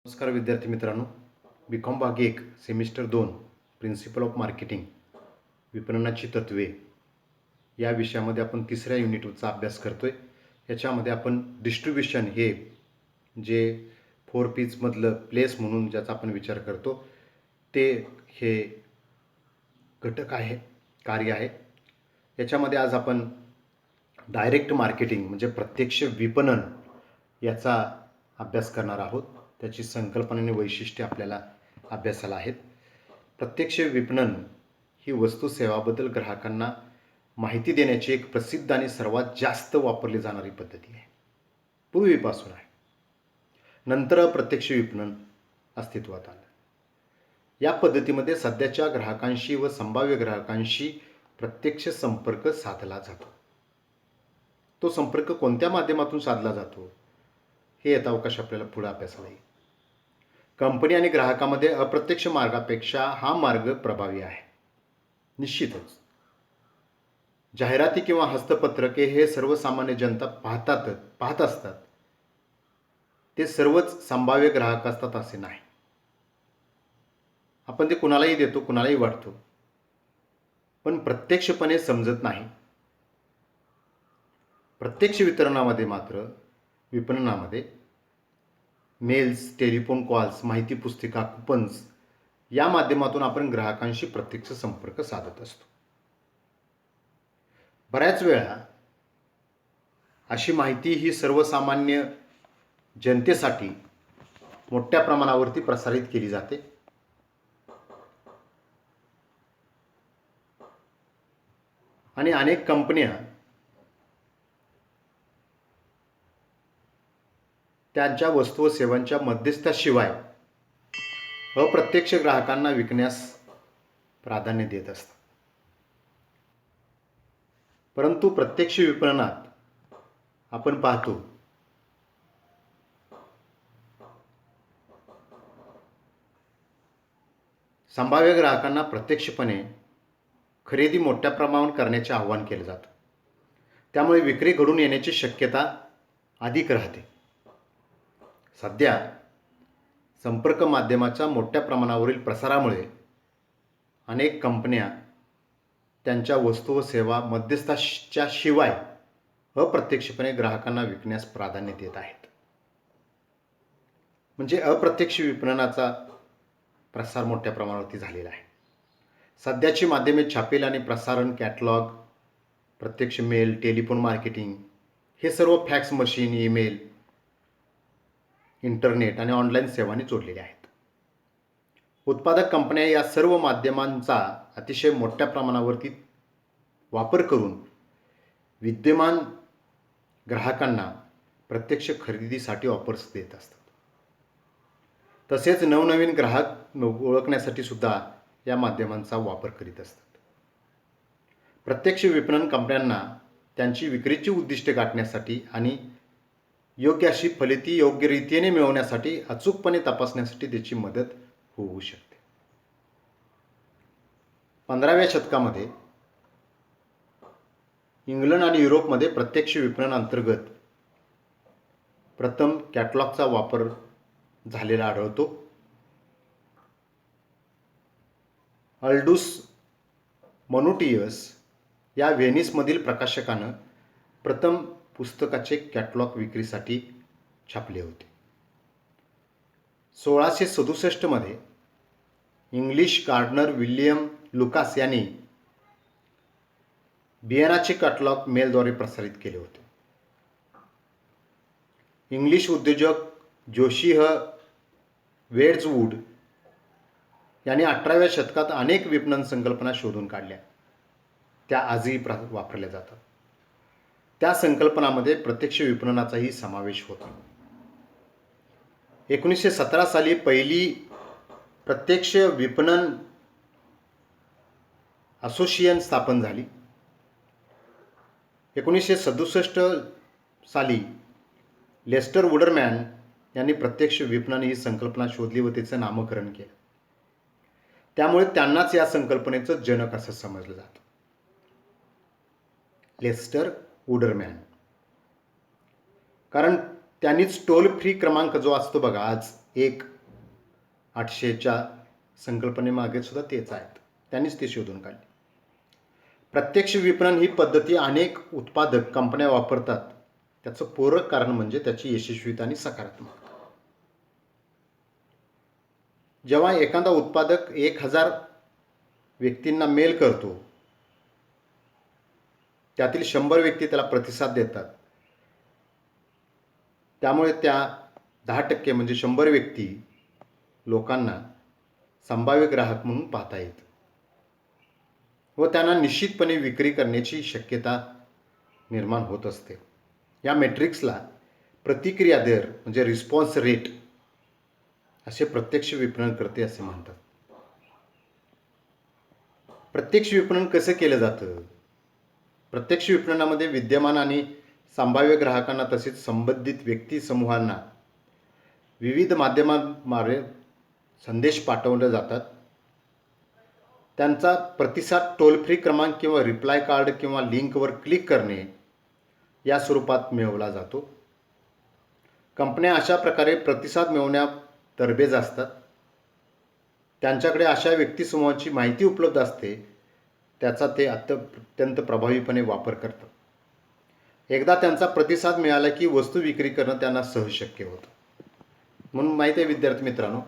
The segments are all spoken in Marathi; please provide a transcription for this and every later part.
नमस्कार विद्यार्थी मित्रांनो, बी.कॉम भाग 1 सेमिस्टर 2 प्रिन्सिपल ऑफ मार्केटिंग विपणनाची तत्त्वे या विषयामध्ये आपण तिसऱ्या युनिटचा अभ्यास करतोय. याच्यामध्ये आपण डिस्ट्रीब्युशन हे जे 4 P'मधलं प्लेस म्हणून ज्याचा आपण विचार करतो ते हे घटक आहे, कार्य आहे. याच्यामध्ये आज आपण डायरेक्ट मार्केटिंग म्हणजे प्रत्यक्ष विपणन याचा अभ्यास करणार आहोत. त्याची संकल्पना आणि वैशिष्ट्ये आपल्याला अभ्यासाला आहेत. प्रत्यक्ष विपणन ही वस्तू सेवाबद्दल ग्राहकांना माहिती देण्याची एक प्रसिद्ध आणि सर्वात जास्त वापरली जाणारी पद्धती आहे. पूर्वीपासून आहे. नंतर अप्रत्यक्ष विपणन अस्तित्वात आलं. या पद्धतीमध्ये सध्याच्या ग्राहकांशी व संभाव्य ग्राहकांशी प्रत्यक्ष संपर्क साधला जातो. तो संपर्क कोणत्या माध्यमातून साधला जातो हे यथावकाश आपल्याला पुढे अभ्यासाला येईल. कंपनी आणि ग्राहकामध्ये अप्रत्यक्ष मार्गापेक्षा हा मार्ग प्रभावी आहे. निश्चितच जाहिराती किंवा हस्तपत्रके हे सर्वसामान्य जनता पाहत असतात. ते सर्वच संभाव्य ग्राहक असतात असे नाही. आपण ते कुणालाही देतो, कुणालाही वाटतो, पण प्रत्यक्षपणे समजत नाही. प्रत्यक्ष विपणनामध्ये मेल्स, टेलिफोन कॉल्स, माहिती पुस्तिका, कुपन्स या माध्यमातून आपण ग्राहकांशी प्रत्यक्ष संपर्क साधत असतो. बऱ्याच वेळा अशी माहिती ही सर्वसामान्य जनतेसाठी मोठ्या प्रमाणावरती प्रसारित केली जाते. आणि अनेक कंपन्या त्यांच्या वस्तू व सेवांच्या मध्यस्थाशिवाय अप्रत्यक्ष ग्राहकांना विकण्यास प्राधान्य देत असतात. परंतु प्रत्यक्ष विपणनात आपण पाहतो संभाव्य ग्राहकांना प्रत्यक्षपणे खरेदी मोठ्या प्रमाणावर करण्याचे आवाहन केले जाते. त्यामुळे विक्री घडून येण्याची शक्यता अधिक राहते. सध्या संपर्क माध्यमाच्या मोठ्या प्रमाणावरील प्रसारामुळे अनेक कंपन्या त्यांच्या वस्तू व सेवा मध्यस्थाच्या शिवाय अप्रत्यक्षपणे ग्राहकांना विकण्यास प्राधान्य देत आहेत. म्हणजे अप्रत्यक्ष विपणनाचा प्रसार मोठ्या प्रमाणावरती झालेला आहे. सध्याची माध्यमे छापील आणि प्रसारण, कॅटलॉग, प्रत्यक्ष मेल, टेलिफोन मार्केटिंग हे सर्व फॅक्स मशीन, ईमेल, इंटरनेट आणि ऑनलाईन सेवांनी जोडलेले आहेत. उत्पादक कंपन्या या सर्व माध्यमांचा अतिशय मोठ्या प्रमाणावरती वापर करून विद्यमान ग्राहकांना प्रत्यक्ष खरेदीसाठी ऑफर्स देत असतात. तसेच नवनवीन ग्राहक ओळखण्यासाठी सुद्धा या माध्यमांचा वापर करीत असतात. प्रत्यक्ष विपणन कंपन्यांना त्यांची विक्रीची उद्दिष्टे गाठण्यासाठी आणि योग्य अशी फलिती योग्य रीतीने मिळवण्यासाठी अचूकपणे तपासण्यासाठी त्याची मदत होऊ शकते. 15व्या शतकामध्ये इंग्लंड आणि युरोपमध्ये प्रत्यक्ष विपणन अंतर्गत प्रथम कॅटलॉगचा वापर झालेला आढळतो. अल्डूस मनुटियस या व्हेनिसमधील प्रकाशकानं प्रथम पुस्तकाचे कॅटलॉग विक्रीसाठी छापले होते. 1667 मध्ये इंग्लिश गार्डनर विल्यम लुकास यांनी बियाणाचे कॅटलॉग मेलद्वारे प्रसारित केले होते. इंग्लिश उद्योजक जोशिह वेड्जवूड यांनी 18व्या शतकात अनेक विपणन संकल्पना शोधून काढल्या. त्या आजही वापरल्या जातात. त्या संकल्पनामध्ये प्रत्यक्ष विपणनाचाही समावेश होता. 1917 साली पहिली प्रत्यक्ष विपणन असोसिएशन स्थापन झाली. 1967 साली लेस्टर वुडरमॅन यांनी प्रत्यक्ष विपणन ही संकल्पना शोधली व तिचं नामकरण केलं. त्यामुळे त्यांनाच या संकल्पनेचं जनक असं समजलं जातं. लेस्टर वुडरमॅन, कारण त्यांनीच टोल फ्री क्रमांक जो असतो बघा आज 1 800च्या संकल्पनेमागे सुद्धा तेच आहेत. त्यांनीच ते शोधून काढले. प्रत्यक्ष विपणन ही पद्धती अनेक उत्पादक कंपन्या वापरतात. त्याचं पूरक कारण म्हणजे त्याची यशस्वीता आणि सकारात्मकता. जेव्हा एखादा उत्पादक 1000 व्यक्तींना मेल करतो, त्यातील 100 व्यक्ती त्याला प्रतिसाद देतात, त्यामुळे त्या 10% म्हणजे 100 व्यक्ती लोकांना संभाव्य ग्राहक म्हणून पाहता येतं व त्यांना निश्चितपणे विक्री करण्याची शक्यता निर्माण होत असते. या मॅट्रिक्सला प्रतिक्रिया दर म्हणजे रिस्पॉन्स रेट असे प्रत्यक्ष विपणनकर्ते असे म्हणतात. प्रत्यक्ष विपणन कसं केलं जातं? प्रत्यक्ष विपणनामध्ये विद्यमान आणि संभाव्य ग्राहकांना तसेच संबंधित व्यक्ती समूहांना विविध माध्यमांद्वारे संदेश पाठवले जातात. त्यांचा प्रतिसाद टोल फ्री क्रमांक किंवा रिप्लाय कार्ड किंवा लिंकवर क्लिक करणे या स्वरूपात मिळवला जातो. कंपन्या अशा प्रकारे प्रतिसाद मिळवण्यात तरबेज असतात. त्यांच्याकडे अशा व्यक्तिसमूहाची माहिती उपलब्ध असते, त्याचा ते अत्यंत प्रभावीपणे वापर करतात. एकदा त्यांचा प्रतिसाद मिळाला की वस्तू विक्री करणं त्यांना सहज शक्य होतं. म्हणून माहिती आहे विद्यार्थी मित्रांनो,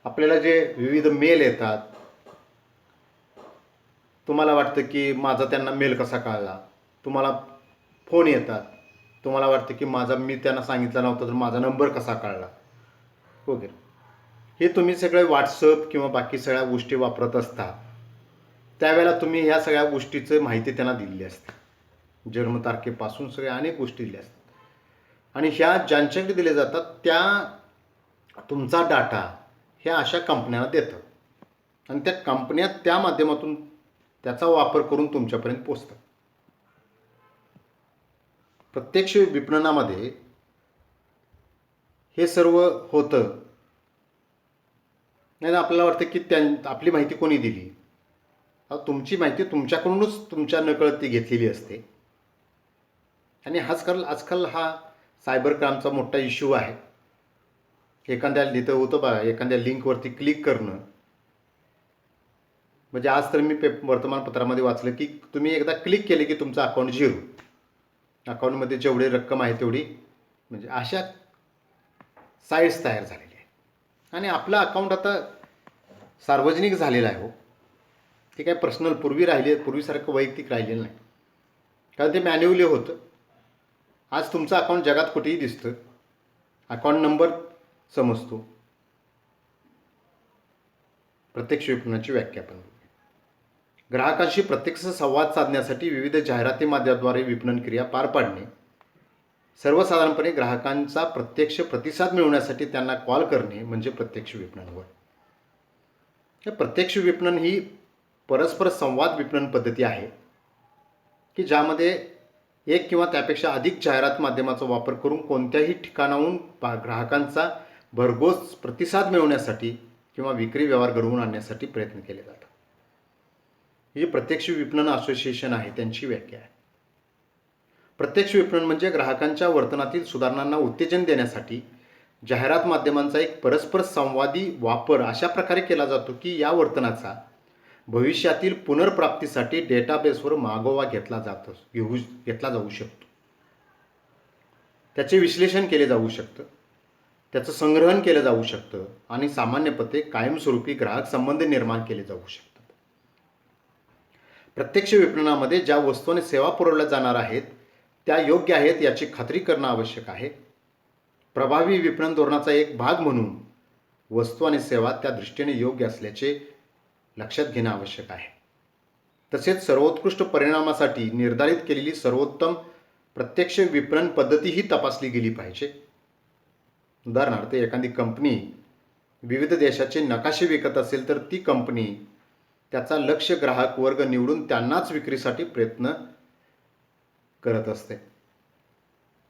आपल्याला जे विविध मेल येतात, तुम्हाला वाटतं की माझा त्यांना मेल कसा कळला, तुम्हाला फोन येतात, तुम्हाला वाटतं की मी त्यांना सांगितलं नव्हतं तर माझा नंबर कसा कळला वगैरे. हे तुम्ही सगळे व्हॉट्सअप किंवा बाकी सगळ्या गोष्टी वापरत असता, त्यावेळेला तुम्ही ह्या सगळ्या गोष्टीचं माहिती त्यांना दिलेली असते. जन्मतारखेपासून सगळ्या अनेक गोष्टी दिल्या असतात आणि ह्या ज्यांच्याकडे दिल्या जातात त्या तुमचा डाटा ह्या अशा कंपन्यांना देतात आणि त्या कंपन्या त्या माध्यमातून त्याचा वापर करून तुमच्यापर्यंत पोहोचतात. प्रत्यक्ष विपणनामध्ये हे सर्व होतं. नाही आपल्याला वाटतं की आपली माहिती कोणी दिली. तुमची माहिती तुमच्याकडूनच तुमच्या नकळत ती घेतलेली असते आणि आजकाल हा सायबर क्राईमचा मोठा इश्यू आहे. एखाद्या लिहितं होतं बघा, एखाद्या लिंकवरती क्लिक करणं. म्हणजे आज तर मी वर्तमानपत्रामध्ये वाचलं की तुम्ही एकदा क्लिक केले की तुमचं अकाउंट झिरो. अकाउंटमध्ये जेवढी रक्कम आहे तेवढी, म्हणजे अशा साईट्स तयार झालेल्या आहेत आणि आपलं अकाउंट आता सार्वजनिक झालेलं आहे. हो, ते काय पर्सनल पूर्वीसारखं वैयक्तिक राहिलेलं नाही, कारण ते मॅन्युअली होतं. आज तुमचं अकाउंट जगात कुठेही दिसतं, अकाउंट नंबर समजतो. प्रत्यक्ष विपणनाची व्याख्या पण, ग्राहकांशी प्रत्यक्ष संवाद साधण्यासाठी विविध जाहिराती माध्यमाद्वारे विपणन क्रिया पार पाडणे. सर्वसाधारणपणे ग्राहकांचा प्रत्यक्ष प्रतिसाद मिळवण्यासाठी त्यांना कॉल करणे म्हणजे प्रत्यक्ष विपणन. प्रत्यक्ष विपणन ही परस्पर संवाद विपणन पद्धती आहे की ज्यामध्ये एक किंवा त्यापेक्षा अधिक जाहिरात माध्यमाचा वापर करून कोणत्याही ठिकाणाहून ग्राहकांचा भरघोस प्रतिसाद मिळवण्यासाठी किंवा विक्री व्यवहार घडवून आणण्यासाठी प्रयत्न केले जातात. ही जी प्रत्यक्ष विपणन असोसिएशन आहे त्यांची व्याख्या आहे. प्रत्यक्ष विपणन म्हणजे ग्राहकांच्या वर्तनातील सुधारणांना उत्तेजन देण्यासाठी जाहिरात माध्यमांचा एक परस्पर संवादी वापर अशा प्रकारे केला जातो की या वर्तनाचा भविष्यातील पुनर्प्राप्तीसाठी डेटाबेसवर मागोवा घेतला जाऊ शकतो. त्याचे विश्लेषण केले जाऊ शकतं, त्याचं संग्रहण केलं जाऊ शकतं आणि सामान्यपणे कायमस्वरूपी ग्राहक संबंध निर्माण केले जाऊ शकतात. प्रत्यक्ष विपणनामध्ये ज्या वस्तू आणि सेवा पुरवल्या जाणार आहेत त्या योग्य आहेत याची खात्री करणं आवश्यक आहे. प्रभावी विपणन धोरणाचा एक भाग म्हणून वस्तू आणि सेवा त्या दृष्टीने योग्य असल्याचे लक्षात घेणं आवश्यक आहे. तसेच सर्वोत्कृष्ट परिणामासाठी निर्धारित केलेली सर्वोत्तम प्रत्यक्ष विपणन पद्धतीही तपासली गेली पाहिजे. उदाहरणार्थ, एखादी कंपनी विविध देशाचे नकाशे विकत असेल तर ती कंपनी त्याचा लक्ष्य ग्राहक वर्ग निवडून त्यांनाच विक्रीसाठी प्रयत्न करत असते.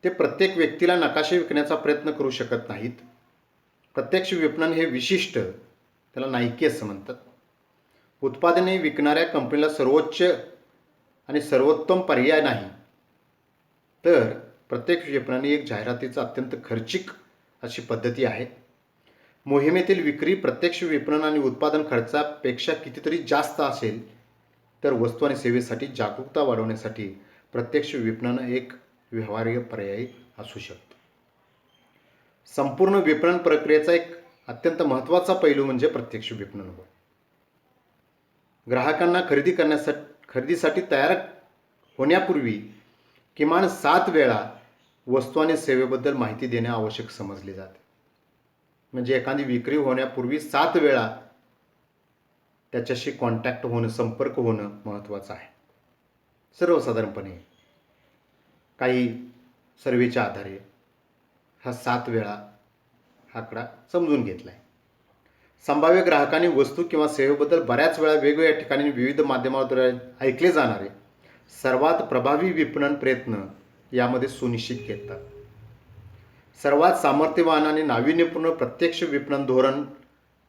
ते प्रत्येक व्यक्तीला नकाशे विकण्याचा प्रयत्न करू शकत नाहीत. प्रत्यक्ष विपणन हे विशिष्ट, त्याला नाईकी असं म्हणतात, उत्पादने विकणाऱ्या कंपनीला सर्वोच्च आणि सर्वोत्तम पर्याय नाही. तर प्रत्यक्ष विपणन ही एक जाहिरातीचा अत्यंत खर्चिक अशी पद्धती आहे. मोहिमेतील विक्री प्रत्यक्ष विपणन आणि उत्पादन खर्चापेक्षा कितीतरी जास्त असेल तर वस्तू आणि सेवेसाठी जागरूकता वाढवण्यासाठी प्रत्यक्ष विपणन एक व्यवहार्य पर्याय असू शकतो. संपूर्ण विपणन प्रक्रियेचा एक अत्यंत महत्त्वाचा पैलू म्हणजे प्रत्यक्ष विपणन होय. ग्राहकांना खरेदीसाठी तयार होण्यापूर्वी किमान 7 वेळा वस्तू आणि सेवेबद्दल माहिती देणे आवश्यक समजले जाते. म्हणजे एखादी विक्री होण्यापूर्वी 7 वेळा त्याच्याशी कॉन्टॅक्ट होणं, संपर्क होणं महत्त्वाचं आहे. सर्वसाधारणपणे काही सर्वेच्या आधारे हा 7 वेळा आकडा समजून घेतला आहे. संभाव्य ग्राहकांनी वस्तू किंवा सेवेबद्दल बऱ्याच वेळा वेगवेगळ्या ठिकाणी विविध माध्यमांद्वारे ऐकले जाणारे सर्वात प्रभावी विपणन प्रयत्न यामध्ये सुनिश्चित केतात. सर्वात सामर्थ्यवान आणि नाविन्यपूर्ण प्रत्यक्ष विपणन धोरण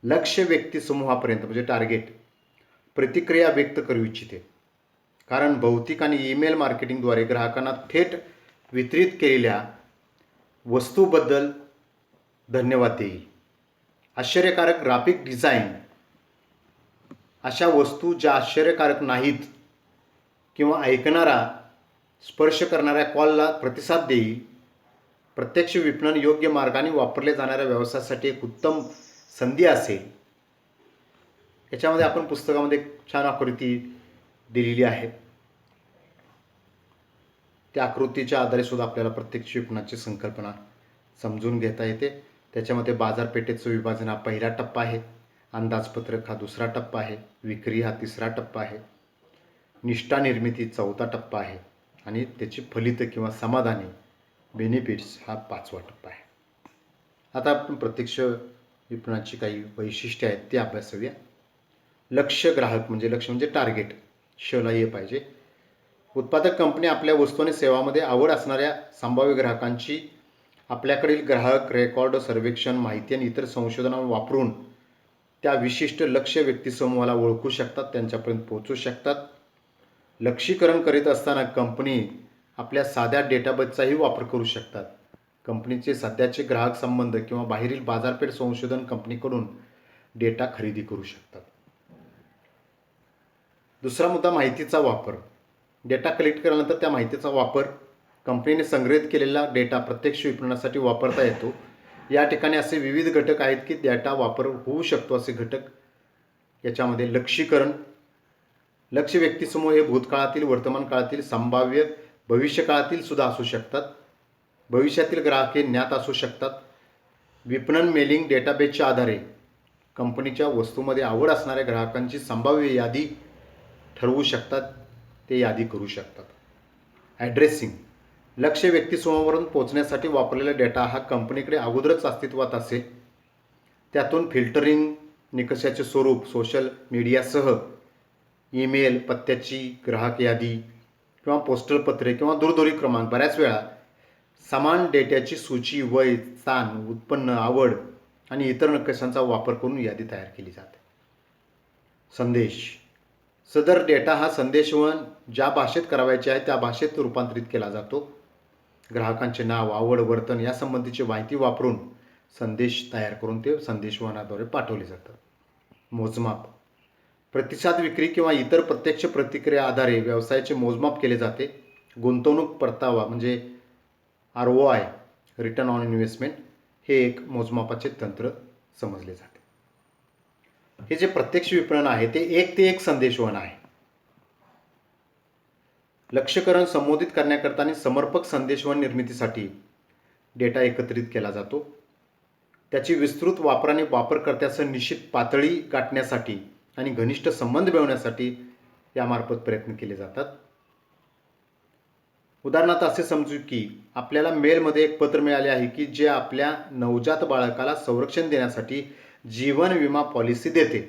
लक्ष्य व्यक्ती समूहापर्यंत म्हणजे टार्गेट प्रतिक्रिया व्यक्त करू इच्छिते. कारण भौतिक आणि ईमेल मार्केटिंगद्वारे ग्राहकांना थेट वितरित केलेल्या वस्तूबद्दल धन्यवाद देईल. आश्चर्यकारक ग्राफिक डिझाईन अशा वस्तू ज्या आश्चर्यकारक नाहीत किंवा ऐकणारा स्पर्श करणाऱ्या कॉलला प्रतिसाद देईल. प्रत्यक्ष विपणन योग्य मार्गाने वापरले जाणाऱ्या व्यवसायासाठी एक उत्तम संधी असेल. याच्यामध्ये आपण पुस्तकामध्ये छान आकृती दिलेली आहे. त्या आकृतीच्या आधारे सुद्धा आपल्याला प्रत्यक्ष विपणनाची संकल्पना समजून घेता येते. त्याच्यामध्ये बाजारपेठेचं विभाजन हा पहिला टप्पा आहे, अंदाजपत्रक हा दुसरा टप्पा आहे, विक्री हा तिसरा टप्पा आहे, निष्ठा निर्मिती चौथा टप्पा आहे आणि त्याची फलित किंवा समाधानी बेनिफिट्स हा 5वा टप्पा आहे. आता आपण प्रत्यक्ष विपणनाची काही वैशिष्ट्ये आहेत ते अभ्यासूया. लक्ष्य ग्राहक म्हणजे टार्गेट शला हे पाहिजे. उत्पादक कंपनी आपल्या वस्तू आणि सेवांमध्ये आवड असणाऱ्या संभाव्य ग्राहकांची आपल्याकडील ग्राहक रेकॉर्ड, सर्वेक्षण, माहिती आणि इतर संशोधनावर वापरून त्या विशिष्ट लक्ष्य व्यक्तिसमूहाला ओळखू शकतात, त्यांच्यापर्यंत पोहोचू शकतात. लक्ष्यीकरण करीत असताना कंपनी आपल्या साध्या डेटाबेसचाही वापर करू शकतात. कंपनीचे सध्याचे ग्राहक संबंध किंवा बाहेरील बाजारपेठ संशोधन कंपनीकडून डेटा खरेदी करू शकतात. दुसरा मुद्दा माहितीचा वापर. डेटा कलेक्ट केल्यानंतर त्या माहितीचा वापर कंपनीने संग्रहित केलेला डेटा प्रत्यक्ष विपणनासाठी वापरता येतो. या ठिकाणी असे विविध घटक आहेत की डेटा वापर होऊ शकतो. असे घटक याच्यामध्ये लक्ष्यीकरण. लक्ष्य व्यक्तिसमूह हे भूतकाळातील, वर्तमान काळातील, संभाव्य भविष्यकाळातील सुद्धा असू शकतात. भविष्यातील ग्राहक हे ज्ञात असू शकतात. विपणन मेलिंग डेटाबेसच्या आधारे कंपनीच्या वस्तूमध्ये आवड असणाऱ्या ग्राहकांची संभाव्य यादी ठरवू शकतात, ते यादी करू शकतात. ॲड्रेसिंग. लक्ष्य व्यक्तिसमूहावरून पोहोचण्यासाठी वापरलेला डेटा हा कंपनीकडे अगोदरच अस्तित्वात असेल. त्यातून फिल्टरिंग, निकषाचे स्वरूप, सोशल मीडियासह ईमेल, पत्त्याची ग्राहक यादी किंवा पोस्टल पत्रे किंवा दूरध्वनी क्रमांक, बऱ्याच वेळा समान डेटाची सूची, वय, स्थान, उत्पन्न, आवड आणि इतर निकषांचा वापर करून यादी तयार केली जाते. संदेश. सदर डेटा हा संदेशवहन ज्या भाषेत करावयाचे आहे त्या भाषेत रूपांतरित केला जातो. ग्राहकांचे नाव, आवड, वर्तन यासंबंधीची माहिती वापरून संदेश तयार करून ते संदेशवहनाद्वारे पाठवले जातात. मोजमाप. प्रतिसाद विक्री किंवा इतर प्रत्यक्ष प्रतिक्रिया आधारे व्यवसायाचे मोजमाप केले जाते. गुंतवणूक परतावा म्हणजे ROI, रिटर्न ऑन इन्व्हेस्टमेंट, हे एक मोजमापाचे तंत्र समजले जाते. हे जे प्रत्यक्ष विपणन आहे ते एक संदेशवहन आहे. लक्ष्यीकरण संबोधित करण्याकरता आणि समर्पक संदेशवहन निर्मितीसाठी डेटा एकत्रित केला जातो. त्याची विस्तृत वापराने वापरकर्त्यासह निश्चित पातळी गाठण्यासाठी आणि घनिष्ठ संबंध मिळवण्यासाठी यामार्फत प्रयत्न केले जातात. उदाहरणार्थ असे समजू की आपल्याला मेलमध्ये एक पत्र मिळाले आहे की जे आपल्या नवजात बाळकाला संरक्षण देण्यासाठी जीवन विमा पॉलिसी देते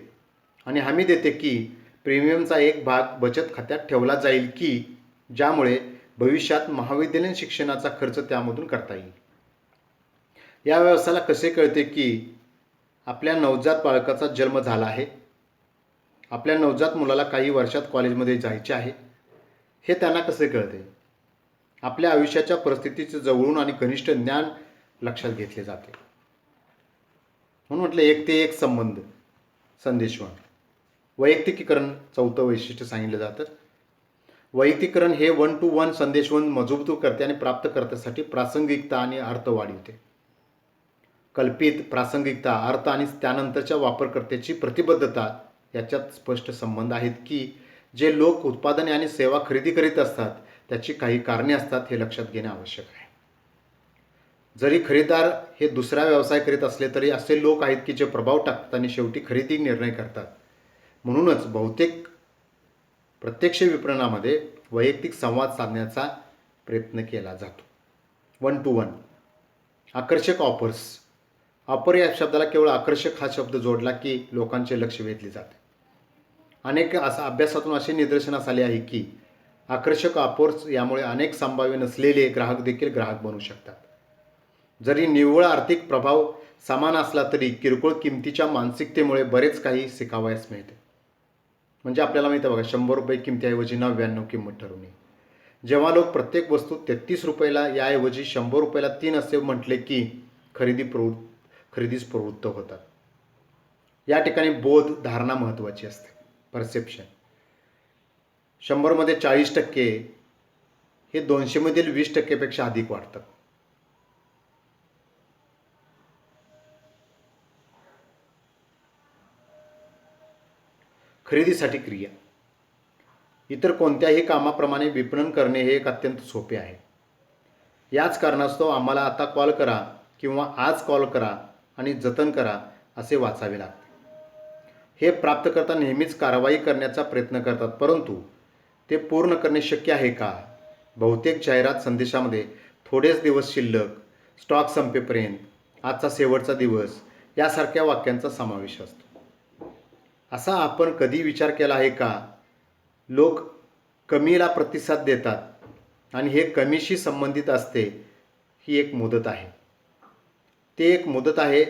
आणि हमी देते की प्रीमियमचा एक भाग बचत खात्यात ठेवला जाईल की ज्यामुळे भविष्यात महाविद्यालयीन शिक्षणाचा खर्च त्यामधून करता येईल. या व्यवसायाला कसे कळते की आपल्या नवजात बाळकाचा जन्म झाला आहे, आपल्या नवजात मुलाला काही वर्षात कॉलेजमध्ये जायचे आहे, हे त्यांना कसे कळते? आपल्या आयुष्याच्या परिस्थितीचे जवळून आणि घनिष्ठ ज्ञान लक्षात घेतले जाते. म्हणून म्हटलं एक ते एक संबंध संदेशवहन. वैयक्तिकीकरण चौथं वैशिष्ट्य सांगितलं जातं. वैयक्तिकरण हे 1 to 1 संदेशवहन मजबूत करते आणि प्राप्तकर्त्यासाठी प्रासंगिकता आणि अर्थ वाढवते. कल्पित, प्रासंगिकता, अर्थ आणि त्यानंतरच्या वापरकर्त्याची प्रतिबद्धता याच्यात स्पष्ट संबंध आहेत की जे लोक उत्पादने आणि सेवा खरेदी करीत असतात त्याची काही कारणे असतात हे लक्षात घेणे आवश्यक आहे. जरी खरेदीदार हे दुसरा व्यवसाय करीत असले तरी असे लोक आहेत की जे प्रभाव टाकतात आणि शेवटी खरेदी निर्णय करतात. म्हणूनच बहुतेक प्रत्यक्ष विपणनामध्ये वैयक्तिक संवाद साधण्याचा प्रयत्न केला जातो. 1 to 1. आकर्षक ऑफर्स. ऑफर या शब्दाला केवळ आकर्षक हा शब्द जोडला की लोकांचे लक्ष वेधले जाते. अनेक अभ्यासातून असे निदर्शनास आले आहे की आकर्षक ऑफर्स यामुळे अनेक संभाव्य नसलेले ग्राहक देखील ग्राहक बनू शकतात. जरी निव्वळ आर्थिक प्रभाव समान असला तरी किरकोळ किमतीच्या मानसिकतेमुळे बरेच काही शिकावयास मिळते. म्हणजे आपल्याला माहिती आहे बघा, 100 रुपये किमतीऐवजी 99 किंमत ठरवणे. जेव्हा लोक प्रत्येक वस्तू 33 रुपयाला याऐवजी 100 रुपयाला 3 असे म्हटले की खरेदीस प्रवृत्त होतात. या ठिकाणी बोध धारणा महत्त्वाची असते. परसेप्शन. 100 मध्ये 40% हे 200 मधील 20% पेक्षा अधिक वाढतात. खरेदीसाठी क्रिया. इतर कोणत्याही कामाप्रमाणे विपणन करणे हे एक अत्यंत सोपे आहे. याच कारणास्तव आम्हाला आता कॉल करा किंवा आज कॉल करा आणि जतन करा असे वाचावे लागते. हे प्राप्तकर्ता नेहमीच कारवाई करण्याचा प्रयत्न करतात, परंतु ते पूर्ण करणे शक्य आहे का? बहुतेक जाहिरात संदेशामध्ये थोडेच दिवस शिल्लक, स्टॉक संपेपर्यंत, आजचा शेवटचा दिवस यासारख्या वाक्यांचा समावेश असतो. असा आपण कधी विचार केला आहे का? लोक कमीला प्रतिसाद देतात आणि हे कमीशी संबंधित असते. ही एक मुदत आहे. ती एक मुदत आहे.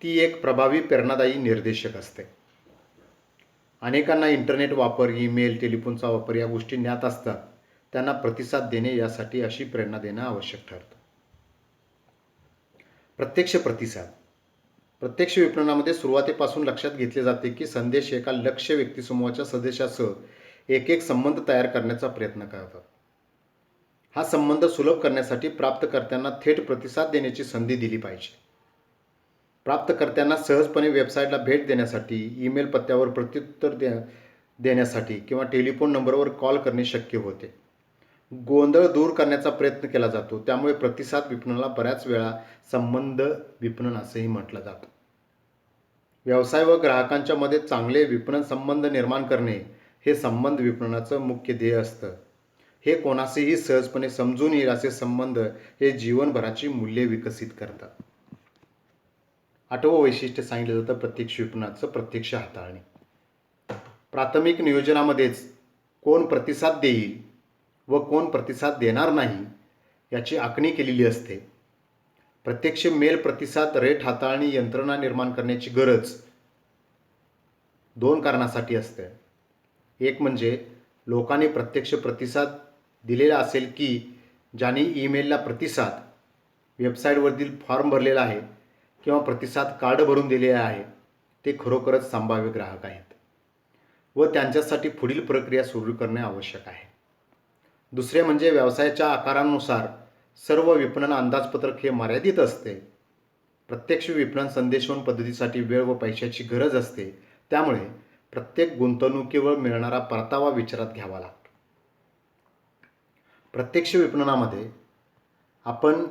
ती एक प्रभावी प्रेरणादायी निर्देशक असते. अनेकांना इंटरनेट वापर, ईमेल, टेलिफोनचा वापर या गोष्टी ज्ञात असतात. त्यांना प्रतिसाद देणे यासाठी अशी प्रेरणा देणं आवश्यक ठरतं. प्रत्यक्ष प्रतिसाद. प्रत्यक्ष विपणनामध्ये सुरुवातीपासून लक्षात घेतले जाते की संदेश एका लक्ष्य व्यक्तिसमूहाच्या सदस्यासह एक संबंध तयार करण्याचा प्रयत्न करतात. हा संबंध सुलभ करण्यासाठी प्राप्तकर्त्यांना थेट प्रतिसाद देण्याची संधी दिली पाहिजे. प्राप्तकर्त्यांना सहजपणे वेबसाईटला भेट देण्यासाठी, ईमेल पत्त्यावर प्रत्युत्तर देण्यासाठी किंवा टेलिफोन नंबरवर कॉल करणे शक्य होते. गोंधळ दूर करण्याचा प्रयत्न केला जातो. त्यामुळे प्रतिसाद विपणनाला बऱ्याच वेळा संबंध विपणन असेही म्हटलं जातं. व्यवसाय व ग्राहकांच्या मध्ये चांगले विपणन संबंध निर्माण करणे हे संबंध विपणनाचं मुख्य ध्येय असतं. हे कोणासेही सहजपणे समजून येईल असे संबंध हे जीवनभराची मूल्ये विकसित करतात. 8वं वैशिष्ट्य सांगितलं जातं प्रत्यक्ष विपणनाचं प्रत्यक्ष हाताळणी. प्राथमिक नियोजनामध्येच कोण प्रतिसाद देईल व कोण प्रतिसाद देणार नाही याची आखणी केलेली असते. प्रत्यक्ष मेल प्रतिसाद रेट हाताळणी यंत्रणा निर्माण करण्याची गरज 2 कारणासाठी असते. एक म्हणजे लोकांनी प्रत्यक्ष प्रतिसाद दिलेला असेल की ज्यांनी ईमेलला प्रतिसाद, वेबसाईटवरील फॉर्म भरलेला आहे किंवा प्रतिसाद कार्ड भरून दिले आहे ते खरोखरच संभाव्य ग्राहक आहेत व त्यांच्यासाठी पुढील प्रक्रिया सुरू करणे आवश्यक आहे. दुसरे म्हणजे व्यवसायाच्या आकारानुसार सर्व विपणन अंदाजपत्रक हे मर्यादित असते. प्रत्यक्ष विपणन संदेशवहन पद्धतीसाठी वेळ व पैशाची गरज असते. त्यामुळे प्रत्येक गुंतवणुकीवर मिळणारा परतावा विचारात घ्यावा लागतो. प्रत्यक्ष विपणनामध्ये आपण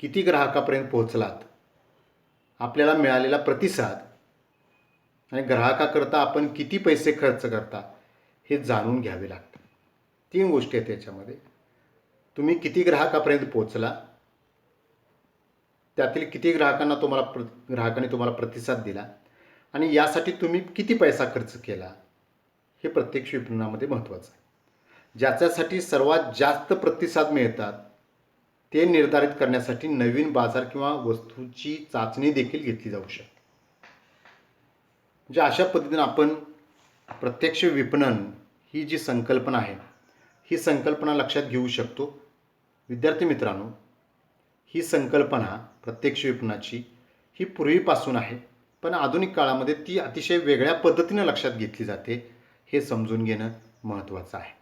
किती ग्राहकापर्यंत पोहोचलात, आपल्याला मिळालेला प्रतिसाद आणि ग्राहकाकरता आपण किती पैसे खर्च करता हे जाणून घ्यावे लागते. 3 गोष्टी आहेत याच्यामध्ये. तुम्ही किती ग्राहकापर्यंत पोहोचला, त्यातील किती ग्राहकांनी तुम्हाला प्रतिसाद दिला आणि यासाठी तुम्ही किती पैसा खर्च केला हे प्रत्यक्ष विपणनामध्ये महत्त्वाचं आहे. ज्याच्यासाठी सर्वात जास्त प्रतिसाद मिळतात ते निर्धारित करण्यासाठी नवीन बाजार किंवा वस्तूची चाचणी देखील घेतली जाऊ शकते. म्हणजे अशा पद्धतीने आपण प्रत्यक्ष विपणन ही जी संकल्पना आहे ही संकल्पना लक्षात घेऊ शकतो. विद्यार्थी मित्रांनो, ही संकल्पना प्रत्यक्ष विपणनाची ही पूर्वीपासून आहे, पण आधुनिक काळामध्ये ती अतिशय वेगळ्या पद्धतीनं लक्षात घेतली जाते. हे समजून घेणं महत्त्वाचं आहे.